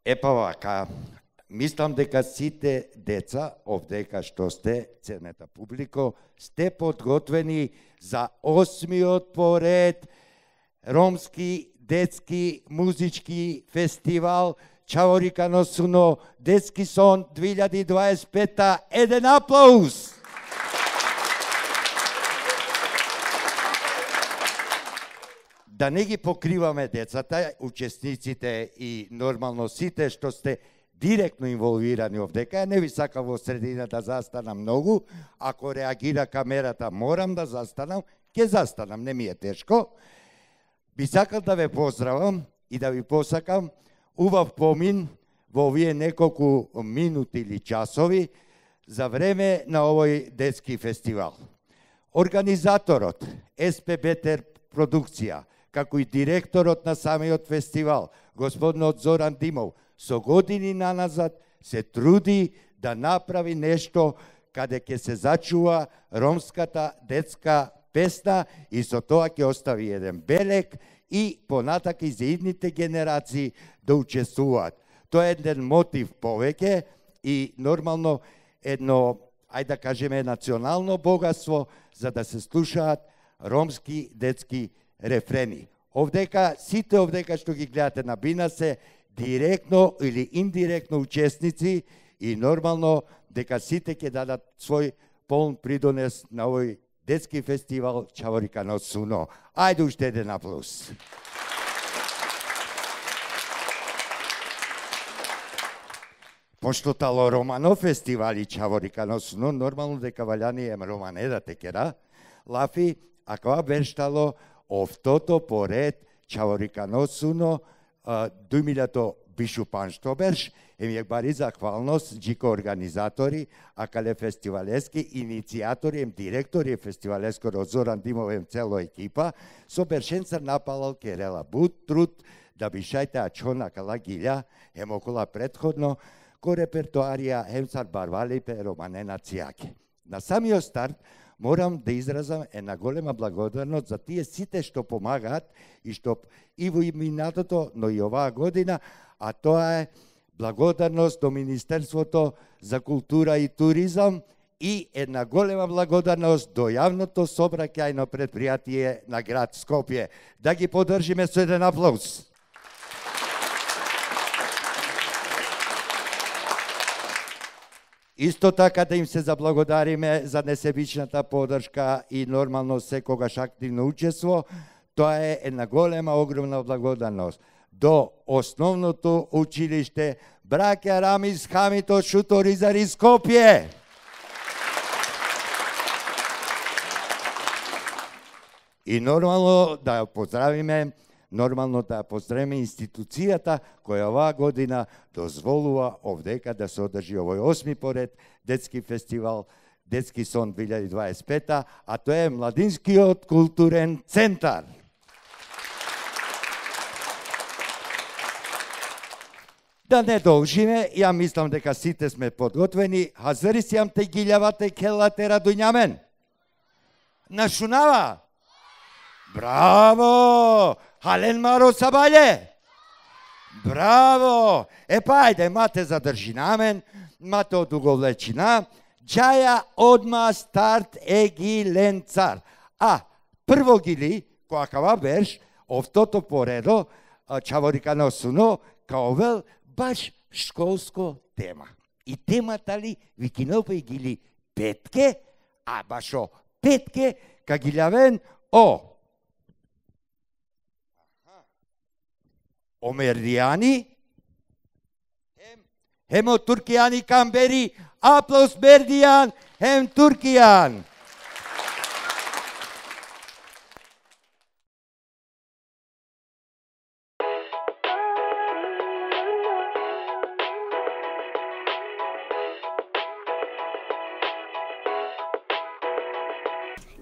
Епа вака, мислам дека сите деца, овдека што сте, ценета публико, сте подготвени за 8-миот поред ромски детски музички фестивал Чаворика но Суно, Детски сон 2025. Еден аплауз! Да не ги покриваме децата, учесниците и нормално сите што сте директно инволвирани овдека, не ви сакам во средина да застанам многу, ако реагира камерата морам да застанам, ќе застанам, не ми е тешко. Би сакал да ве поздравам и да ви посакам убав помин во овие неколку минути или часови за време на овој детски фестивал. Организаторот СПБТР продукција, како и директорот на самиот фестивал, господинот Зоран Димов, со години наназад се труди да направи нешто каде ќе се зачува ромската детска песна и со тоа ќе остави еден белег и понатака и за идните генерации да учествуваат. Тоа е еден мотив повеќе и нормално едно, ајде да кажеме, национално богатство за да се слушаат ромски детски рефрени. Овдека, сите овдека што ги гледате на бина се директно или индиректно учесници и нормално дека сите ќе дадат свој полн придонес на овој детски фестивал Чаворика но Суно. Ајде уште еден аплауз. Пошто тало романо фестивали Чаворика но Суно, нормално дека валјани ем романе да текера, лафи, ако бештало овтото поред Чаворика но Суно, дујмилјато бишупаншто берш, еми бари захвалност джико организатори, а кале фестивалески иницијатори, ем директори фестивалеско Зоран Димов, ем цело екипа, со бершенца напалал керела буд труд да бишајте ачона кала гилја, ем окола предходно, ко репертуарија емцар барвалипе романе на цијаке. На самиот старт морам да изразам една голема благодарност за тие сите што помагаат и што и во минатото, но и оваа година, а тоа е благодарност до Министерството за култура и туризам и една голема благодарност до јавното сообраќајно предпријатие на град Скопје. Да ги поддржиме со еден аплауз. Исто така да им се заблагодариме за несебичната поддршка и нормално секогаш активно учество. Тоа е една голема, огромна благодарност до основното училиште браќа Рамис Хамито Шуторизари Скопје. И нормално да поздравиме институцијата која оваа година дозволува овдека да се одржи овој 8-ми поред детски фестивал Детски сон 2025, а тоа е Младинскиот културен центар. Да не должиме, ја мислам дека сите сме подготвени. Хазарисјам те гилјавате келате радуњамен. Нашунава? Браво! Хален Маро Сабаље! Браво! Епа, ајде, мате задржинамен, мате одуговлечина, џаја одма старт е гилен цар. А, прво гили, која берш, овтото поредо, Чаворика но Суно, као баш школско тема. И темата ли викинопа и гили петке, а башо петке, ка гилјавен о Омердијани, хемо Туркијани Камбери, аплауз Мердијан, хем Туркијан.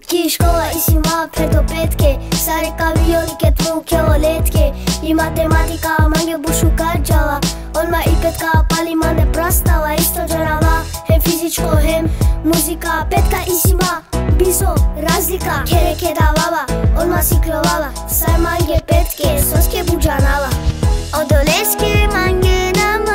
Ти школа и си мала пред до петке, са река виолике твоу келолетке, и математика манге бушу каджала, онма и петка пали мане прастала, исто джанала, хем физичко, хем музика, петка и си ма, бизо, разлика, кереке давала, онма си крелала, са манге петке, соске буджанала, одолеске манге на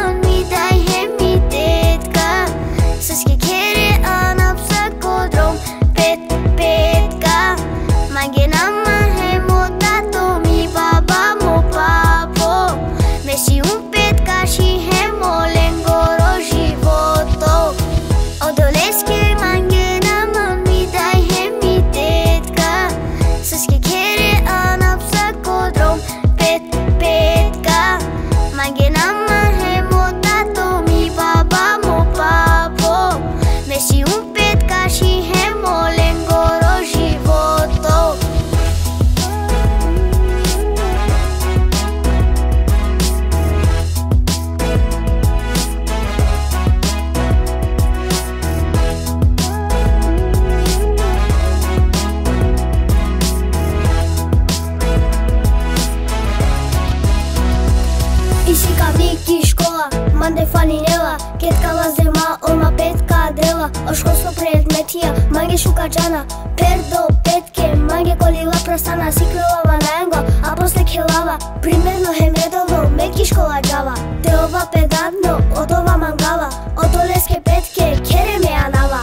Mange nama hemo tato mi baba mo papo. Meshi petkashi hemo lengoro životo. Mande falinela, ketka lazema, oma petka dela. O školstvo predmetija, mange šukačana, perdo petke, mange kolila prastana, siklilava na engla, a posle kelava. Примерно хемедово, меки школа джава, те ова педантно, од ова мангала, од олеске петке, кере ме анала.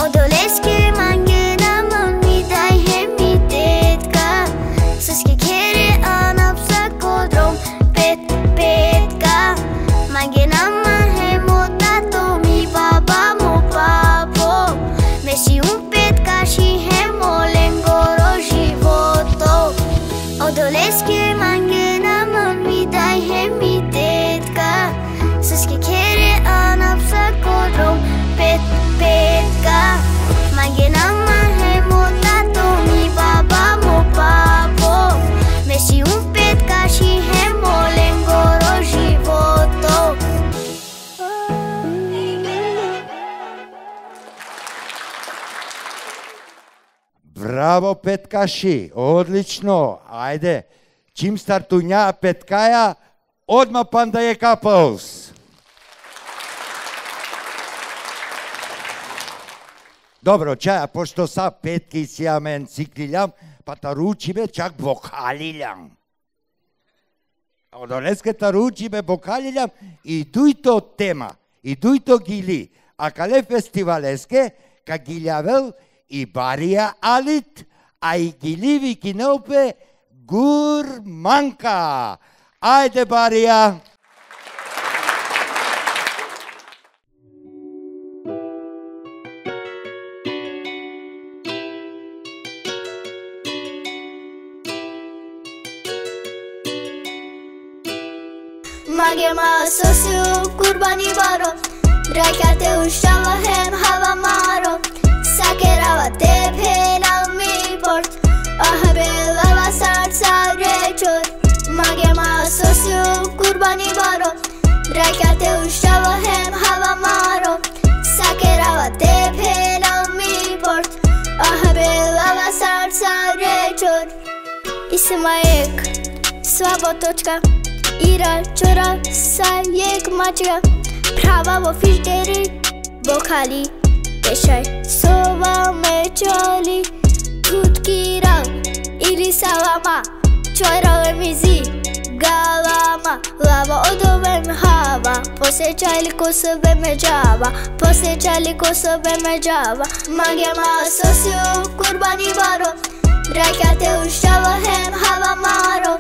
Од олеске манге намон ми дај хеми тетка, сеске кере анапса кодром, петка. Mange nama hemo tato mi baba mo papo. Meshi petkashi hemo lengoro životo. Od oleske mange nama mi daj hemi tetka, seske kere anapsa kodrom petka. Mange nama hemo tato mi baba mo papo. Meshi petkashi hemo lengoro životo. Браво, петкаши, одлично. Ајде, чим стартуња петкаја, одма панда е капаус. Добро, чаја, пошто са петки сија мен циклилјам, па та ручиме чак бокалилјам. Од олеската ручиме бокалилјам и дујто тема, и дујто гили, а кале фестивалеске, ка гилјавел и барија алит, а и гиливи кинопе гурманка. Ајде, барија! Mange ma sosiu kurbani baro, rakate ushava hem hava maro. Sakerava te pena mi port, ahbelava sarsa rechor. Mange ma sosiu kurbani baro, rakate ushava hem hava maro. Sakerava te pena mi port, ahbelava sarsa rechor. Ismaek, svabotočka, ira čora sa jek mačka. Prava vo fišteri, bokali. Pešaj sova me čoli, kutkira ili salama, čorale mi zi, galama, lava odove me hava, posjećali ko sebe me džava, posjećali ko sebe me džava. Mange ma sosiu kurbani baro, rakate uštava hem hava maro,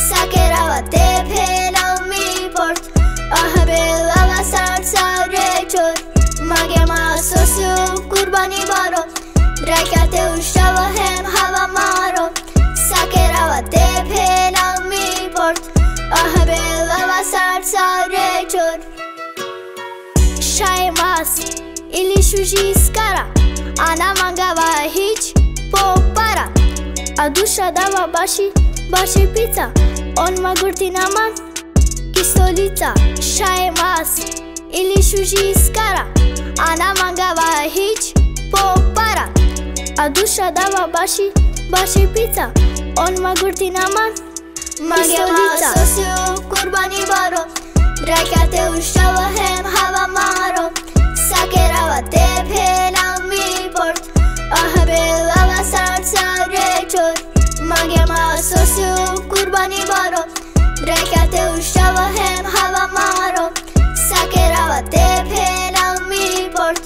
sakerava te pena mi port, ahbelava sarsa rečor. Mange ma sosiu kurbani baro, rakate uštava hem hava maro, sakerava te pena mi port, ahbelava sarsa rečor. Šaj mas ili šuži skara, ana mangava hić popara, a duša dava baši pizza, on ma gurti namaz i stolica. Šaj mas ili šuži skara, ana mangava hić popara, a duša dava baši pizza, on ma gurti namaz i stolica. Sosiu kurbani baro, rakate uštava hem hava maro, sakerava te pena mi port, ahbelava sarsa rečor. Mange ma sosiu kurbani baro, rakate uštava hem hava maro, sakerava te pena mi port,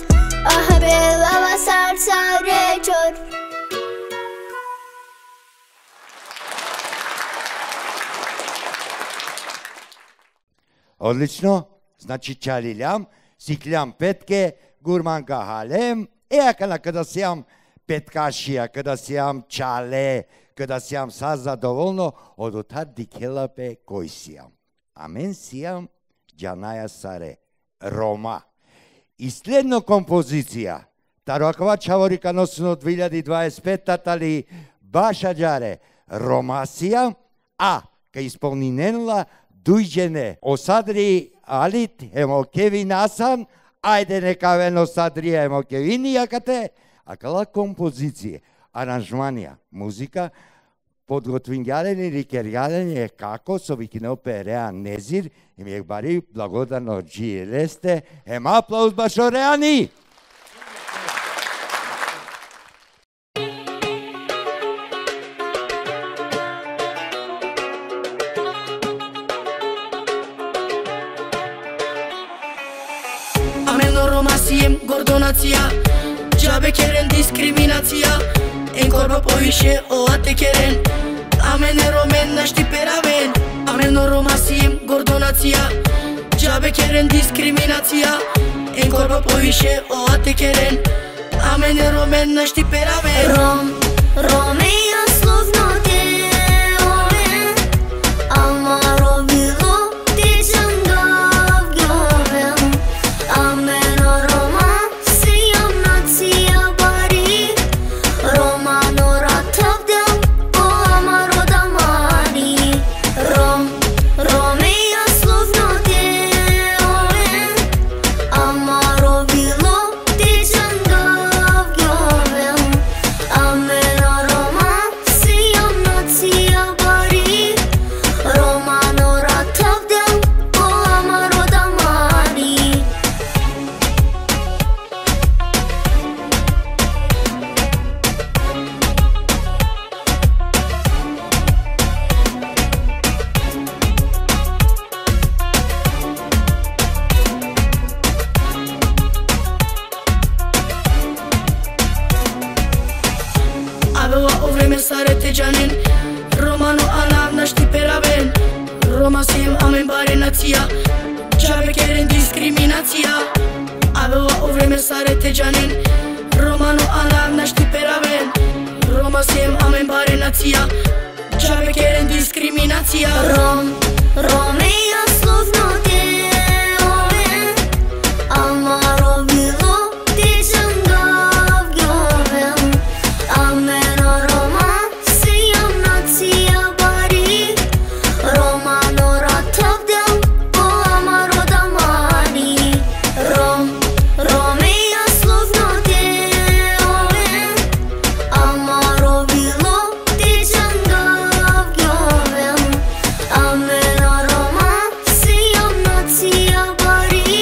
ahbelava sarsa rečor. Одлично, значи чалилјам, сиклјам петке, гурманка халем, екана када сијам петкашија, када сијам чале, када сијам са задоволно, од отад дикелапе кој сијам. Амен сијам џанаја саре, Рома. И следно композиција, Таракова Чаворика носено 2025-та ли баша джаре, Ромасија, а ка исполниненла дујджене осадри алит емо Кевин Асан, ајде нека вено садри емо Кевини јакате, а кала композиција, аранжманија, музика, подготвинјален или керјален е како со викино Переа Незир, и ми е бари благодарно джиелесте, ема аплауз башо Реани! Амено Ромасием гордонација, џабе керен дискриминација, ен корба повише оате керен, амене ромен нашти перавен. Амено Ромасием гордонација, џабе керен дискриминација, ен корба повише оате керен, амене ромен нашти перавен. Ромеја словно деловен, ама робило течангав гјовен. Амено Ромасијам нација бари, Романо ратавдел о амаро дамани. Ромеја словно деловен, ама робило течангав гјовен. Амено Ромасијам нација бари, Романо ратавдел о амаро дамани. Абела о време сарете џанин, Романо анав нашти перавен. Ромасием амен баре нација, џабе керен дискриминација. Абела о време сарете џанин, Романо анав нашти перавен. Ромасием амен баре нација, џабе керен дискриминација. Ромеја словно деловен, ама робило течангав гјовен. Амено Ромасијам нација бари, Романо ратавдел о амаро дамани. Ромеја словно деловен, ама робило течангав гјовен. Амено Ромасијам нација бари,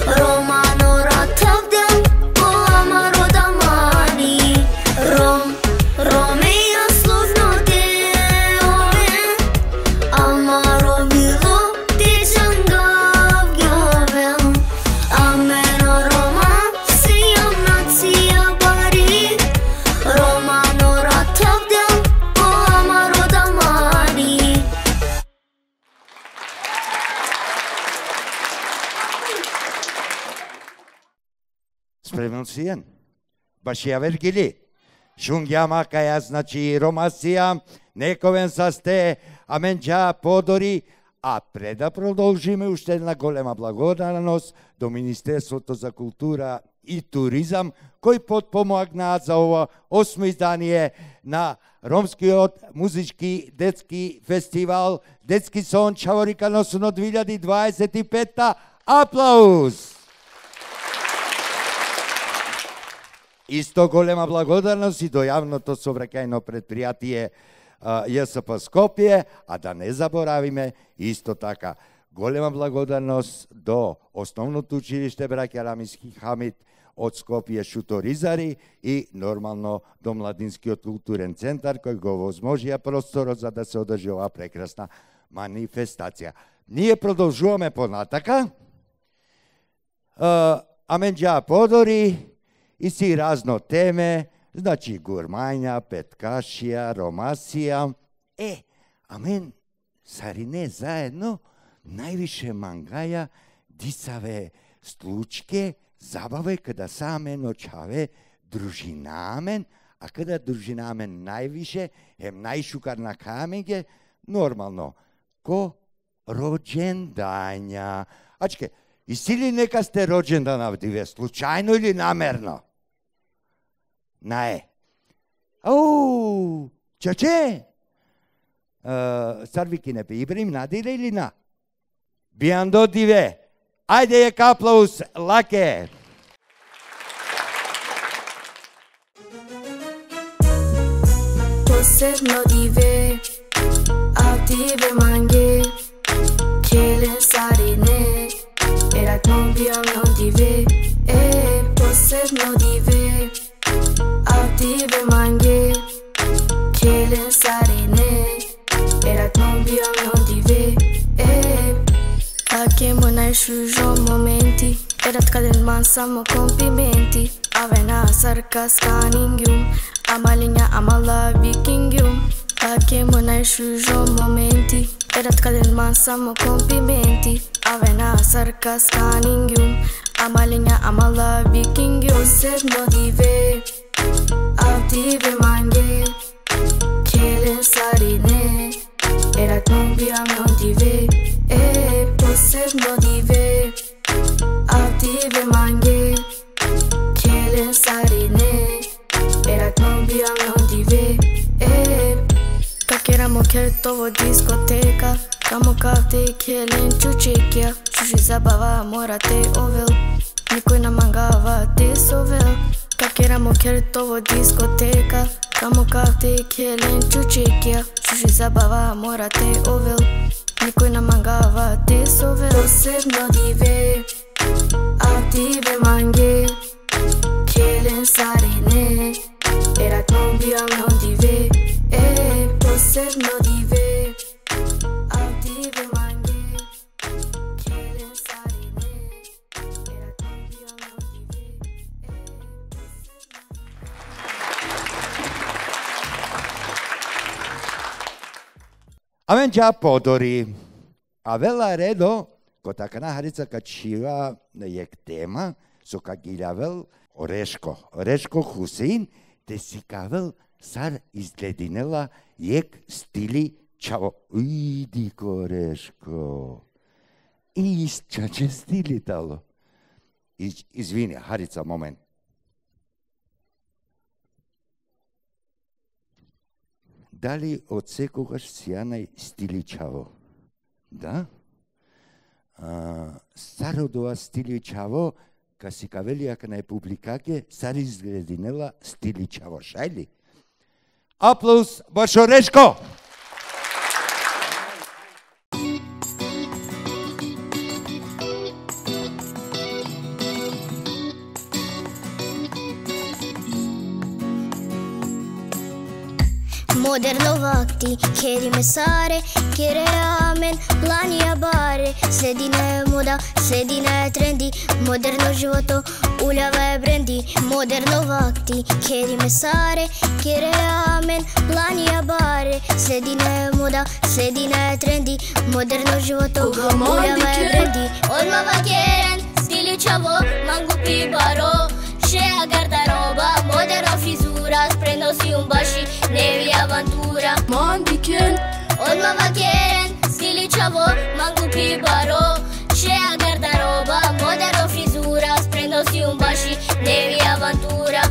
Романо ратавдел о амаро дамани. Ромеја словно деловен, ама робило течангав гјовен. Амено Ромасијам нација бари, Романо ратавдел о амаро дамани. Спремен сиен. Башија Вергили. Шунгјама каја значи Ромасија, нековен са сте, аменџа подори, а пред да продолжиме уште една голема благодарност до Министерството за култура и туризам, кој подпомогнаа за ова 8 издание на Ромскиот музички детски фестивал Детски сон Чаворика носено 2025-та. Аплауз! Исто голема благодарност и до јавното сообраќајно предпријатие ЈСП Скопје, а да не заборавиме исто така голема благодарност до Основното училиште браќа Рамиски Хамид од Скопје Шуторизари и нормално до Младинскиот културен центар кој го возможија просторот за да се одржи оваа прекрасна манифестација. Ние продолжуваме понатака. Аменџа подори и си разно теме, значи гурмања, петкашија, Ромасија. Амен, сарине заедно, највише мангаја, дисаве случке, забаве када саме ночаве дружинамен, а када дружинамен највише, најшукар на камење, нормално, ко роđendaња. Ачке, и сили нека сте роđendan авдиве, случајно или намерно? Наe. Ау, чаче? Сарвики не Ибрим надире или на? Бијандо диве. Ајде ек аплауз, лаке. Posebno dive, avdive mange, kelen sarine, erat non biam non dive, posebno dive, avdive mange, kelen sarine, erat non biam non dive, Che monai shujo momenti, erat kaden man samo complimenti, avena sarkas kaningium, amalinha amala vikingium. Che monai shujo momenti, erat kaden man samo complimenti, avena sarkas kaningium, amalinha amala vikingium. Posebno dive, avdive mange, kelen sarine, erat non biam non dive, posebno dive, avdive mange, kelen sarine, erat non biam non dive, Как ерamo керtovo дискотека, камо кавте келен чучекја, чужи забава морате овел, никој намангава те совел. Как ерamo керtovo дискотека, камо кавте келен чучекја, чужи забава морате овел, никој намангава те совел. Posebno dive, avdive mange, kelen sarine, erat non biam non dive, posebno dive, avdive mange, kelen sarine, erat non biam non dive, Амен џа подори. А вела редо, ко така нахарица качива на јек тема, со кагилјавел Орешко. Орешко Хусеин, те си кавел сар изглединела јек стили чаво. Иди Орешко. И изчаче стили тало. Извини, Харица, момент. Дали од секогаш си јанај стиличаво? Да? Сародова стиличаво, ка си кавелија кај публикаке, сар изглединела стиличаво. Шајли? Аплауз, Башо Орешко! Moderno vakti, kjeri me sare, kjere amen, planija bare. Sledina je moda, sledina je trendi, moderno životo, uljava je brendi. Moderno vakti, kjeri me sare, kjere amen, planija bare. Sledina je moda, sledina je trendi, moderno životo, uljava je brendi. Odmava kjeren, stiličavo, mangu pibaro, šeja gardaroba, moderno frizura, sprenosi un baši, nevi avantura. Mandiken, Odmava kjeren, stiličavo, mangu pibaro, šeja gardaroba, moderno frizura, sprenosi un baši, nevi avantura.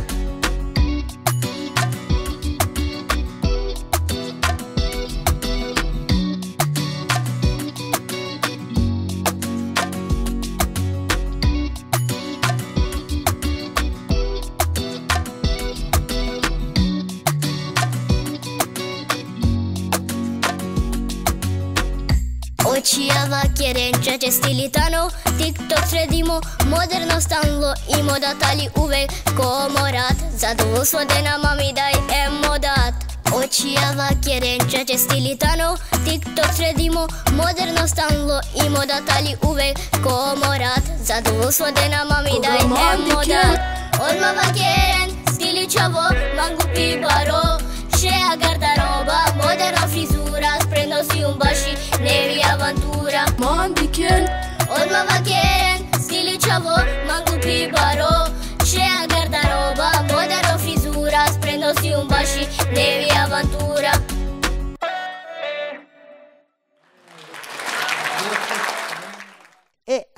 Очијава керенчаче стилитано, TikTok средимо, модерно станло и модата ли увек коморат. Задоволство дена мами дај е модат. Очијава керенчаче стилитано, TikTok средимо, модерно станло и модата ли увек коморат. Задоволство дена мами дај е модат. Одмава керен, стиличаво, мангу пибаро, шеја гардароба, модерна фризура, спреноси un баши, неви авантура. Mandiken, Odmava kjeren, stiličavo, mangu pibaro, šeja gardaroba, moderno frizura, sprenosi un baši, nevi avantura.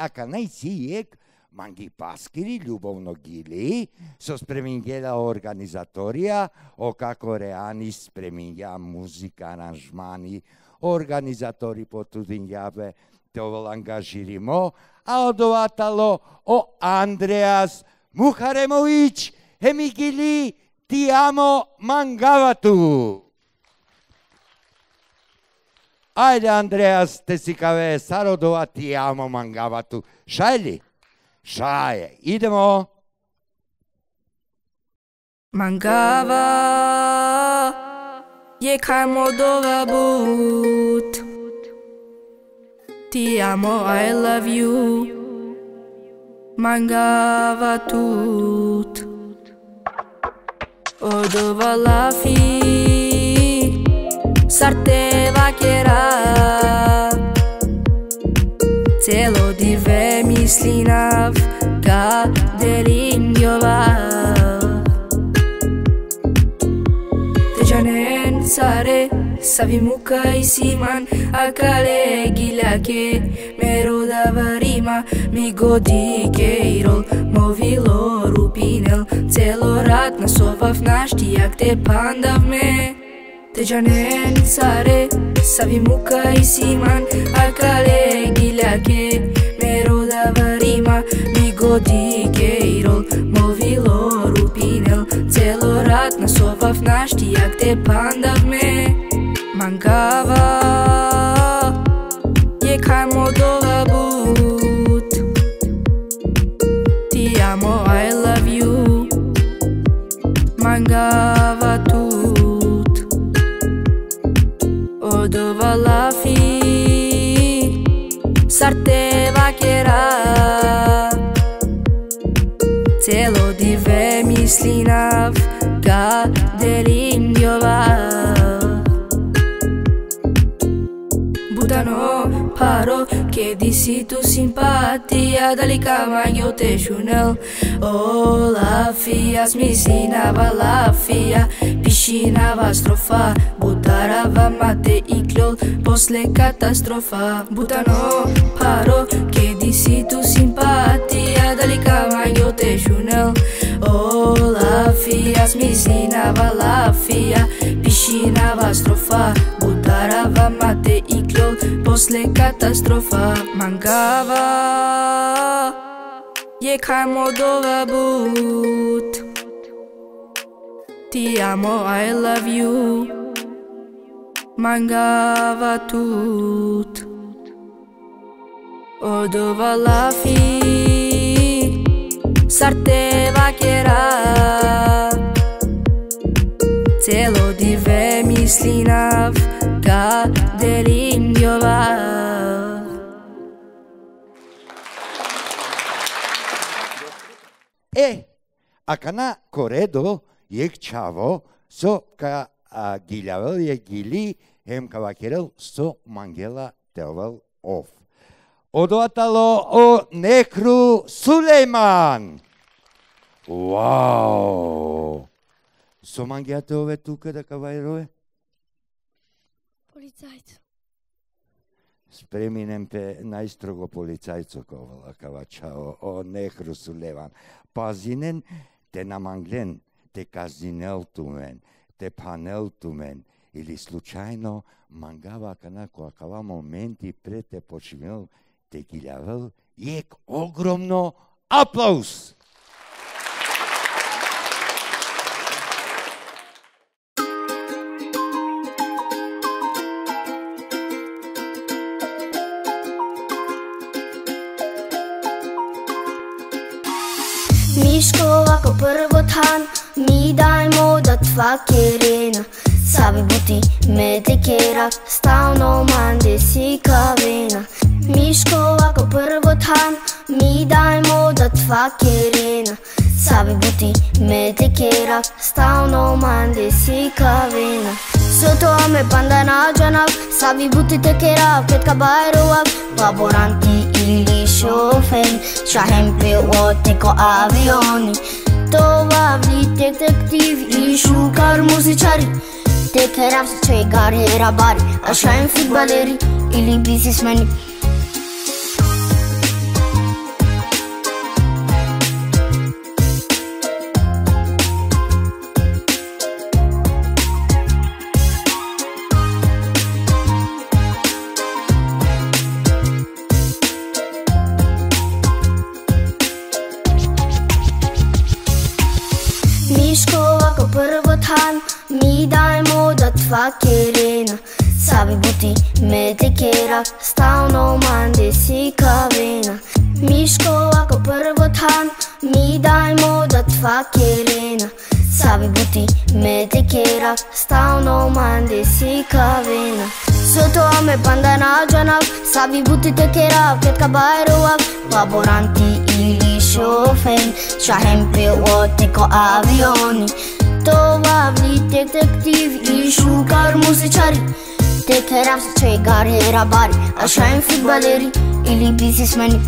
аканајци ек манги паскири, љубовно гили, со спремингела организаторија, о како реани спреминја музика, аранжмани, организатори потудинјаве, товол ангажиримо, а одоватало о Андреас Мухаремовиќ, емигили ти амо мангавату. Ајде, Андреас, те си каве сародова ти амо мангавату. Шајли? Шаје. Идемо. Mangava je Kajmodova but. Ti amo, I love you. Mangava tut. Odova lafi sarte vakera. Celo dive mislinav ka delinjovav. Tejanen sare savimuka isiman akale gilake merodava rima mi godi keirol movilo rupinel celo rat nasovав naštijak te pandav me. Tejanen sare savimuka isiman akale gilake merodava rima mi godi keirol movilo rupinel celo rat nasovав naštijak te pandav me. Mangava je Kajmodova but. Ti amo, I love you. Mangava tut. Odova lafi sarte vakera. Celo dive mislinav ka delinjovav. Budano paro che disi tu simpatia dalika magio te shunel. O lafias misinava lafia piscinava strofa butarava mate i klol posle katastrofa. Budano paro che disi tu simpatia dalika magio te shunel. O lafias misinava lafia piscinava strofa butarava mate i klol posle katastrofa. Mangava je Kajmodova but. Ti amo, I love you. Mangava tut. Odova lafi sarte vakera. Celo dive mislinav ka delinjovav. Акана коредо јек чаво со ка гилјавел ја гили хем кавакерел со мангела телвел ов. Одоатало о Некру Сулейман. Вау! Со мангјате ове тука да кавајрове? Полицајцо. Спреминем пе најстрого полицајцо кавача о Некру Сулейман. Пазинен те наманглен, те казинел тумен, те панел тумен, или случајно мангава канако акава моменти пред те починел, те гилјавел, ек огромно аплаус! Мишко овако прво тан ми дајмо да твакерена. Саби бути ме те керак, стално манде си кавена. Мишко овако прво тан ми дајмо да твакерена. Саби бути ме те керак, стално манде си кавена. Со тоа ме панда наđanав, саби бути те керав, кетка бајровав, лаборанти или шофен, шахем пилотико авиони, товарни детективи или шукар музичари, те керав чегари рабари, а шахем фудбалери или бизнесмени. tva querena. Sabe buti me te kera, stalno mande si kavena. Miško ako prvo tan, mi dajmo da tva querena. Sabe buti me te kera, stalno mande si kavena. Soto me panda nađanav, sabi buti te kera, ketka bajruav, laboranti ili šofen, šahem piloti ko avioni. Tolavni detektiv i šukar muzičari, te kera se čegari rabari, a šahem futbaleri ili biznismeni.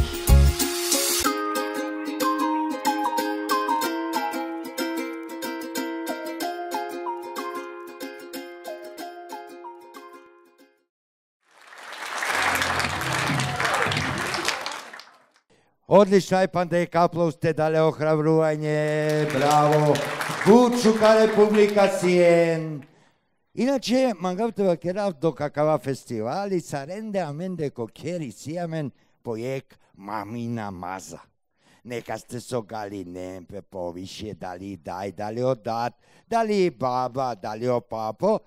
Одлично, Пандек, аплауз те дале охрабрување, браво. Good шукаре публикацијен. Иначе, мангавтева керав до какава фестивали, саренде аменде ко кери сијамен поек Мамина маза. Нека сте со Галинемпе повише, дали дај, дали одат, дали баба, дали о папо.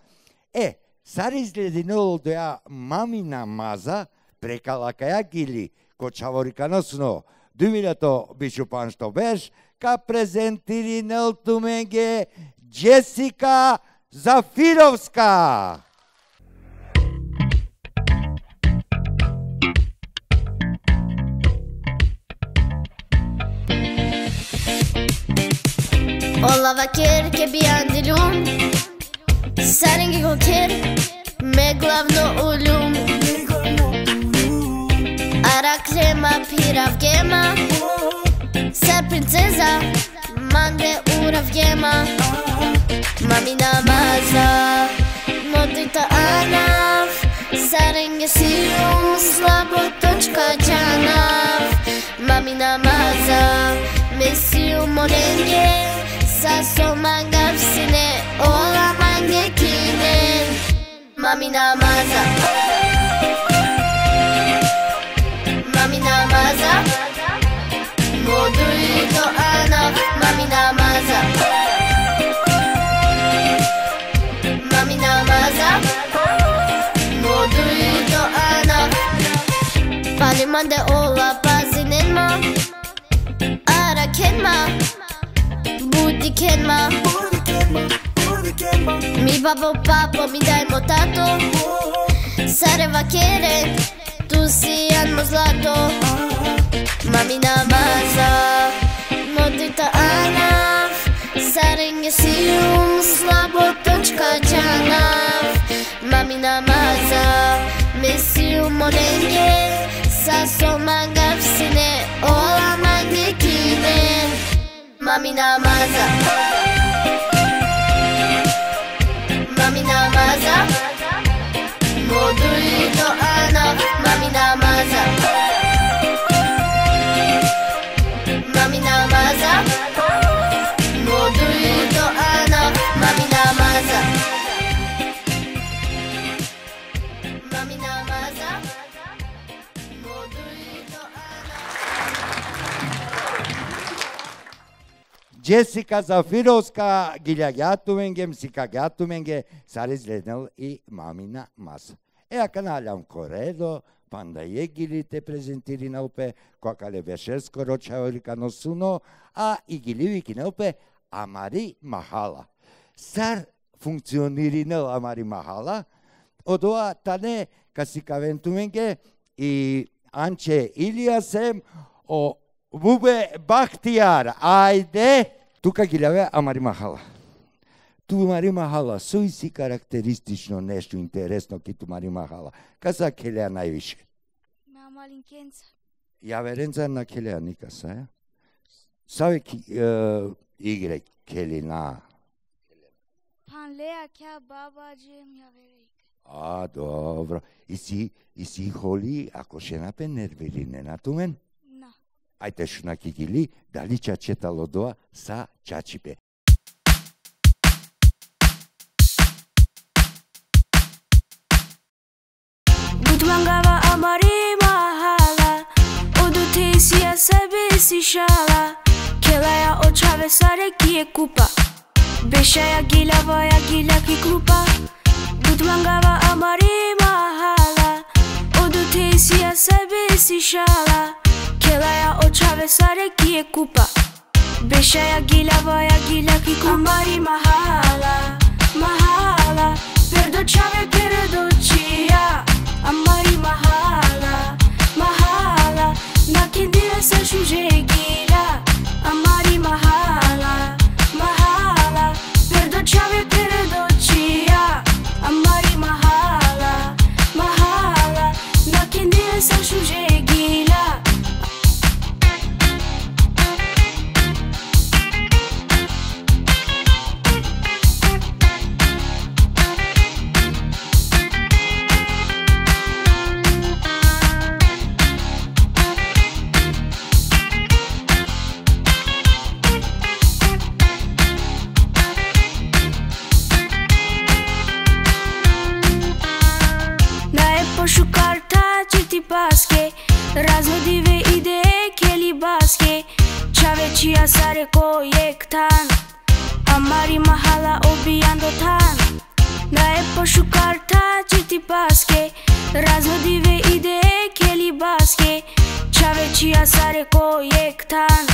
Сар изглединол доја Мамина маза, прекалакаја гили, ко чавориканосно, думилето бишу пан што беш, ка презентири нелтуменге Джесика Зафировска. Olava ker ke biandilum, sarengi go ker, me glavno ulum. Araklema piravgema, ser princeza, mande uravgema. Mamina maza, modita anav, sarenge sium, slabo točka džanav. Mamina maza, mesiu morenge, saso mangav sine, ola mange kine. Mamina maza. Mamina maza, moduito anav, mamina maza. Mamina maza, moduito anav. Palimande ola pazinenma, arakenma, budikenma. Mi babo papo, mi dajmo tato, sareva keren. Tu si anmo zlato, mamina maza, modita anav, sarenge sium, slabo točka džanav. Mamina maza, mesiu morenge, saso mangav sine, ola mange kine. Mamina maza, mamina maza, moduito anav, mamina maza. Mamina maza, moduito anav, mamina maza. Mamina maza, moduito anav. Джесика Зафировска, гилја гјатуменге, мсика гјатуменге, сар изгледнал и Мамина маза. Ака налјам коредо, панда егилите презентири наупе, коакале беше скоро чаорикано суно, а и гиливики наупе Амари Махала. Сар функционири нел Амари Махала, одоа тане касикавентуменге и Анче Илиасем о Бубе Бахтияр. Ајде, тука гилјаве Амари Махала. Тумари Махала, сој си карактеристично нешто интересно ки Тумари Махала. Каса келеа највише? На малинкенца. Ја веренца на келеа никаса, е? Саве игре келина. Пан леа кја баба джем ја верејка. А, добро. И си холи, ако шенапе нервири не на тумен? На. Ајте шунаки гили, дали чачетало доа са чачипе. Gutmangava Amari Mahala, odutisia sebi si šala. Kelaja očave sare ki je kupa, bešaja gilja ki grupa. mangava amari mahala Odu si a sebe si shala Kelaya očave sare ki e kupa Beshaya gila vaya gila ki kumari mahala Mahala Perdo chave perdo chia Amari mahala Mahala Na kendira sa shuje gila Amari mahala Mahala Perdo chave perdo chia Amari mahala Mahala Na kendira sa shuje gila Paske, razno dive idee keli baske Chave chia sare ko yektan Amari mahala obijando tan Na e poshukarta qiti paske Razno dive idee keli baske Chave chia sare ko yektan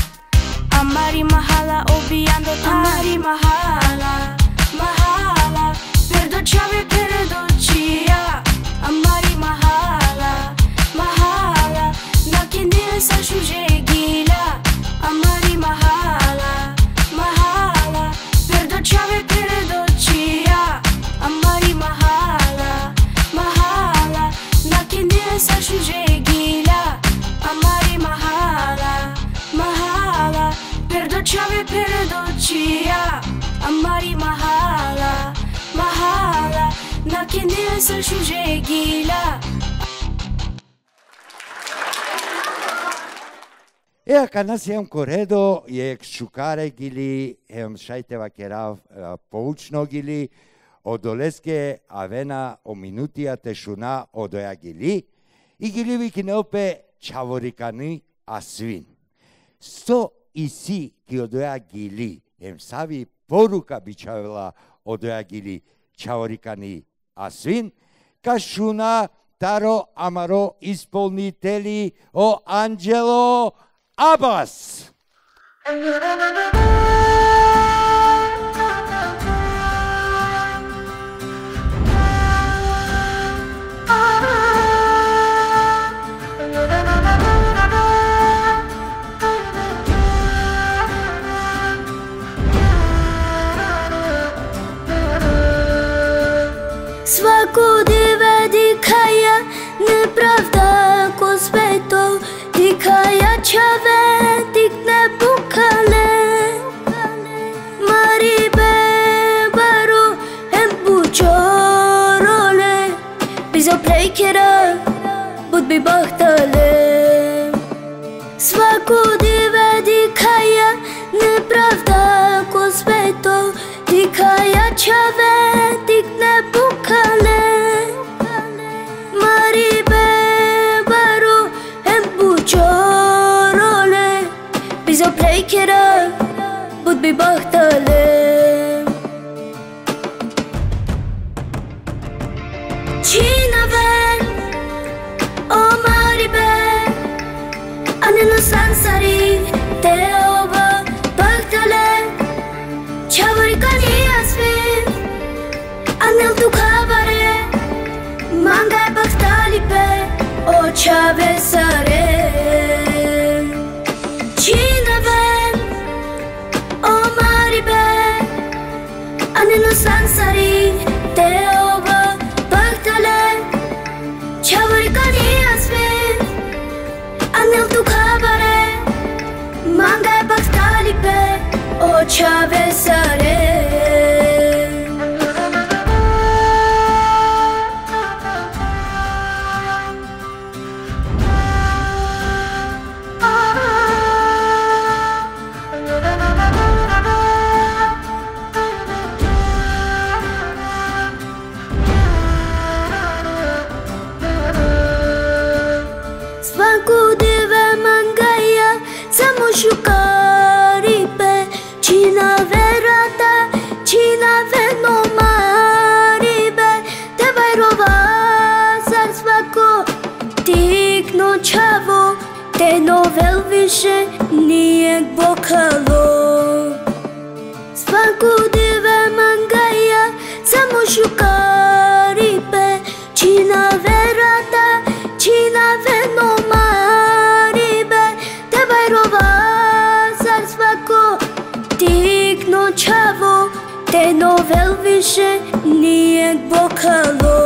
Amari mahala obijando tan Amari mahala, mahala Perdo chave perdo chia Amari mahala Mahala, na kendira sa shuje gila Amari mahala, mahala Perdo chave perdo chia Amari mahala, mahala Na kendira sa shuje gila Amari mahala, mahala Perdo chave perdo chia Amari mahala, mahala Na kendira sa shuje gila Еака нас јам коредо, јек шукаре гили, ем шајтева керав поучно гили, одолеске авена о минутија тешуна одоја гили, и гили вики неопе чаворикани асвин. Сто и си ки одоја гили, ем сави порука бичавела одоја гили чаворикани асвин, кашуна таро амаро исполнители о Анджело Abbas. Svaku dive dikaja nepravda ko sveto Dikaja čave dikne bukale Maribe baru embu čorole Bizo plejkera bud bi bahtale Svaku dive dikaja nepravda ko sveto Dikaja čave dikne bukale Maribe baru embu čorole Bizo plejkera bud bi bahtale Čina ven o Maribe Aneno sansari te ova bahtale Čavorikani asvin Anel tu kabare Mangaj bahtali pe O čave sare Čina ven O Maribe Aneno sansari te ova bahtale Čavorikani asvin Anel tu kabare Mangaj bahtali pe O čave sare Svaku dive mangaja Samo šukari pe Čina verata Čina veno maribe noćavo, te novel više nije bokalo. Svaku dive mangaja, samo šukaripe, čina verata, čina veno maribe, te bajrova zar svako tik noćavo, te novel više nije bokalo.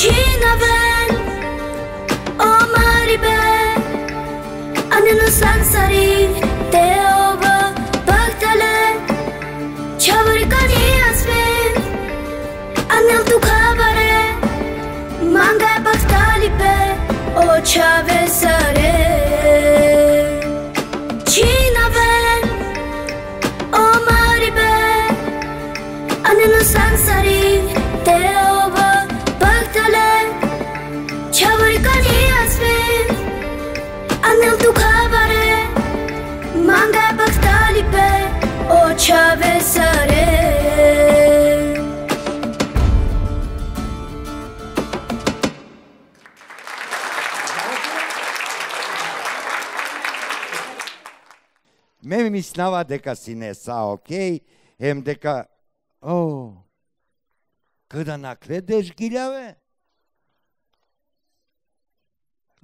Čina ven, o maribe, aneno sansari, te ova bahtale, čavorika nije smin, anel tu kabare, manga je bahtalipe, o čave sare. Čina ven, o maribe, aneno sansari, te ova čavorika nije smin, anel tu kabare, manga je bahtalipe, o čave sare. Ме ми снава дека си не са окей, ем дека... О, када накледеш гилјаве?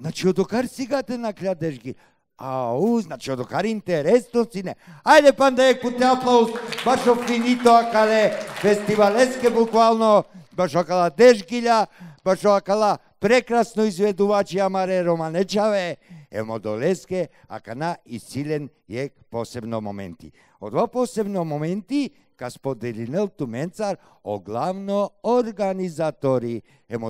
Значи, одокар сега те накледеш ги? Ау, значи, одокар интересно си не. Ајде, пандеек, путе аплауз, башо финито, акале фестивалеске, буквално, башо акала дешгилја, башо акала прекрасно изведувачи Амаре Романечаве, емодолеске, акана и силен јек посебно моменти. Од два посебно моменти, ка споделинел туменцар, оглавно организатори,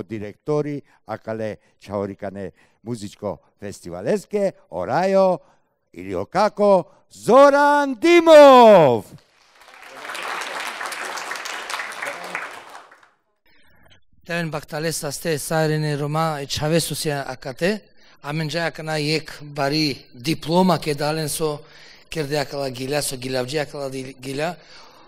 директори, акале чаорикане музичко фестивалеске, Орајо, или окако, Зоран Димов! Тевен бакталеса сте сарене Рома и Чавесу се акате, амен джајакана јек бари диплома ке дален со керде акала гилја, со гилјавджи акала гилја,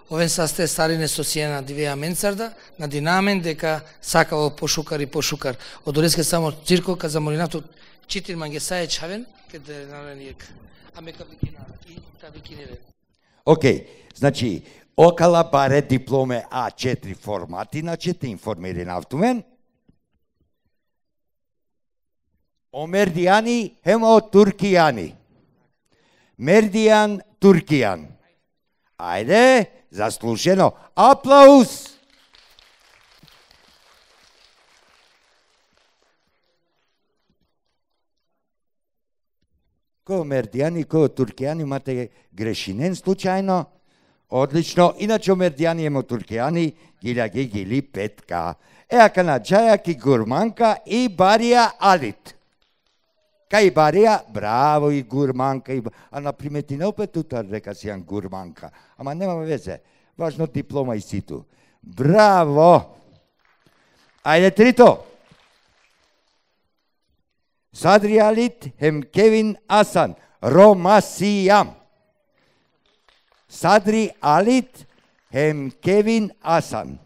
овен са сте сарене со сиена дивеја менцарда, на динамен дека сакаво пошукар и пошукар. Одореске само цирко, ка заморинато 4 мангесаје Чавен, ке дален јек. Аме ка бикина, и та бикиневе. Океј, значи, окала баре дипломе А4 формати, значи те информирен автомен. Омердијани, хемо туркијани. Мердијан, туркијан. Ајде, заслушено. Аплауз! Кој мердијани, кој туркијани, имате грешинен случајно? Одлично, иначе мердијани емо туркијани, гиљаги гили петка. Еака на джајак и гурманка и барија алит. Кај барија, браво и гурманка. А на примети не опет утар река си јан гурманка. Ама нема везе, важно диплома и ситу. Браво! Ајде трито. Садри Алит, хем Кевин Асан, Ромасијам. Садри Алит, хем Кевин Асан.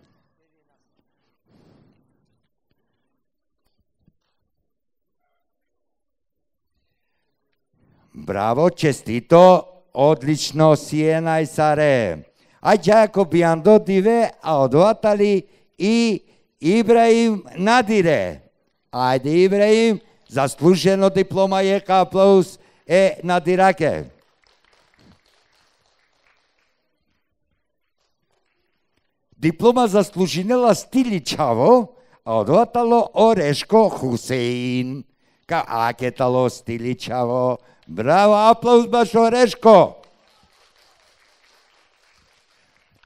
Браво, честито, одлично Сиена и Саре. Ајджајако Бијандо Диве, а одватали и Ибраим Надире. Ајде Ибраим, заслужено диплома јека аплауз е Надираке. Диплома заслужинела Стиличаво, а одватало Орешко Хусеин. Ка акетало Стиличаво. Браво, аплауз баш Орешко.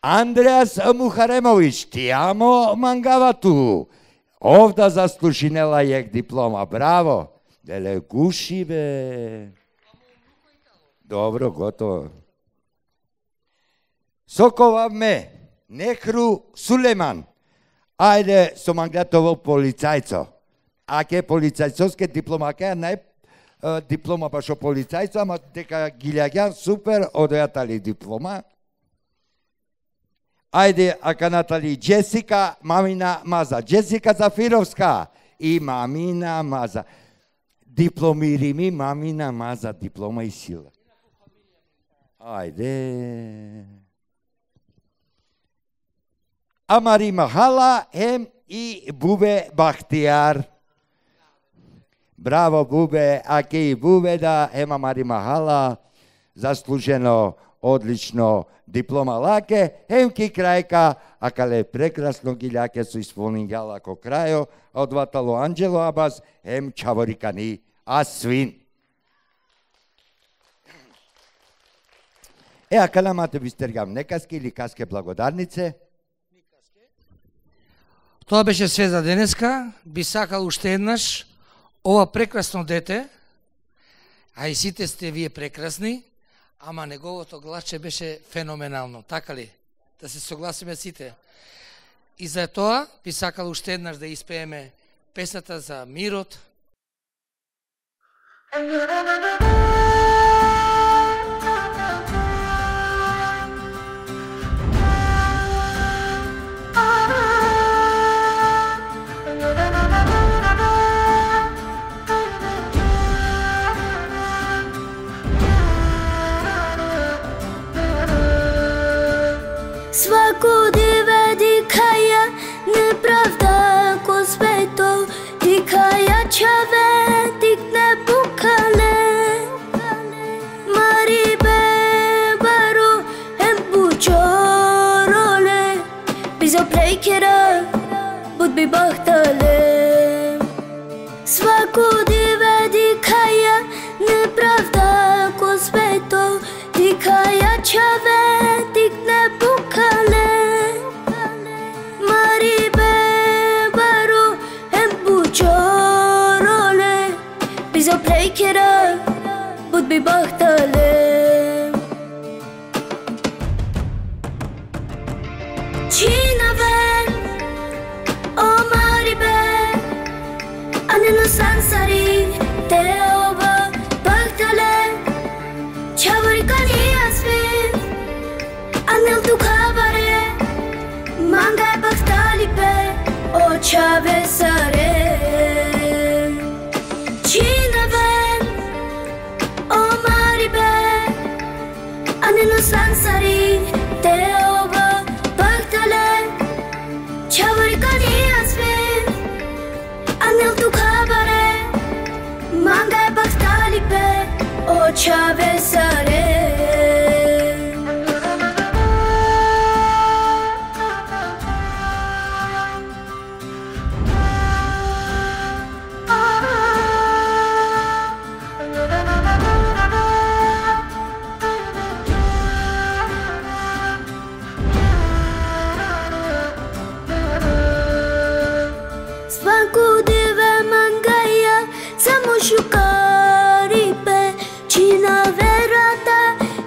Андреас Мухаремович, ти амо мангавату. Овда заслужинела јек диплома. Браво. Деле гуши бе. Добро, готово. Сокова ме. Нехру Сулеман. Ајде со мангатово полицајцо. Аке полицајцовске диплома, аке нај диплома башо полицајцо, ама дека гилјаѓан супер одојатали диплома. Ајде, ака Натали, Джесика, мамина Маза. Джесика Зафировска и мамина Маза. Дипломири ми, мамина Маза, диплома и сила. Ајде. Амари Махала, Ем и Бубе Бахтияр. Браво, Бубе, аке и Бубе, да, Ем Амари Махала, заслужено, одлично, диплома лаке, Емки крајка, акале прекрасно гиљаке со исполнингала ко крајо, одватало Анджело Абас, Ем чаворикани, Асвин. Акала мате бистергам некаски или каске благодарнице? Тоа беше све за денеска. Би сакал уште еднаш ова прекрасно дете, а и сите сте вие прекрасни, ама неговото гласче беше феноменално, така ли? Да се согласиме сите. И за тоа би сакал уште еднаш да испееме песната за мирот. Свако диве дикаја неправда ко свето, дикаја чаве дикне букале. Мари бебаро ембучороле, бизо плейкера будби бахтале. Свако диве дикаја неправда ко свето, дикаја чаве дикне букале. Мари бебаро ембучороле, бизо плейкера будби бахтале. Чинаве о мари бе, анено сансари те оба бахтале. Чаворикани Асвин, анел тукаваре, мангай бахтали бе, о чаве саре. Чинаве о мари бе, анено сансари те оба бахтале. Чаворикани Асвин, анел тукаваре, мангай бахтали бе, о чаве саре. Свако диве мангаја, само шукари бе, чина верата,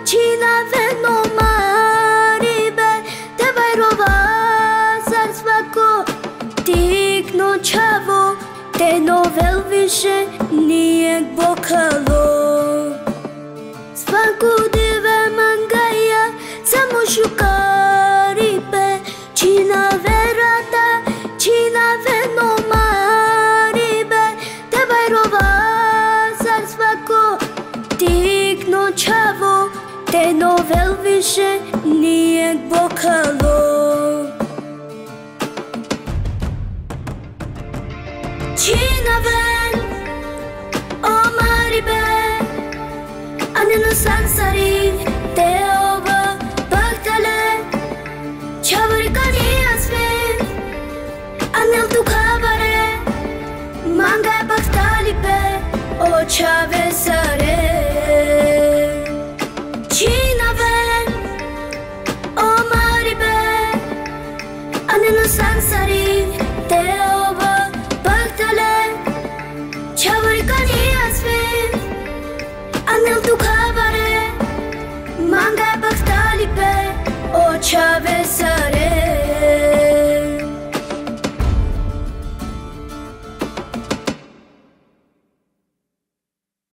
чина вено мари бе, те вајрова зар свако тикно чаво, те новел више није бокало. Свако диве мангаја, само шукари бе, чина верата, чина вено мари бе, те вајрова зар свако тикно чаво, те новел више није бокало. Чинаве о мари бе, анено сансари те оба бахтале. Чаворикани Асвин, анел тукаваре, мангай бахтали бе, о чаве саре.